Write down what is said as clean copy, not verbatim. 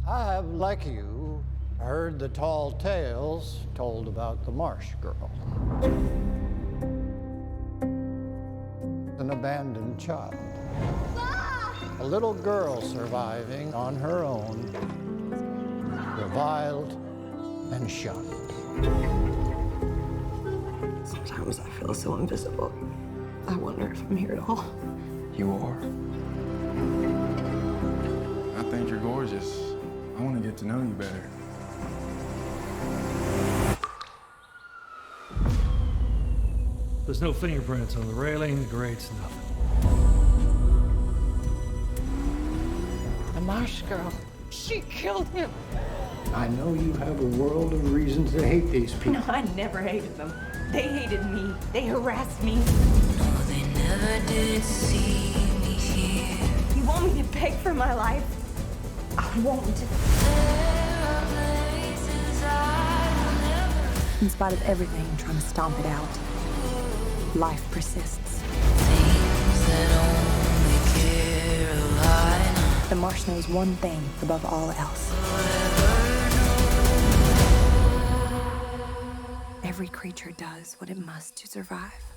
I have, like you, heard the tall tales told about the Marsh Girl. An abandoned child. A little girl surviving on her own, reviled and shunned. Sometimes I feel so invisible. I wonder if I'm here at all. You are. I think you're gorgeous. I want to get to know you better. There's no fingerprints on the railing, the grates, nothing. The Marsh Girl. She killed him. I know you have a world of reasons to hate these people. No, I never hated them. They hated me. They harassed me. No, they never did see me here. You want me to beg for my life? I won't. There are places I will never In spite of everything, trying to stomp it out, life persists. things that only Carolina The marsh knows one thing above all else. Every creature does what it must to survive.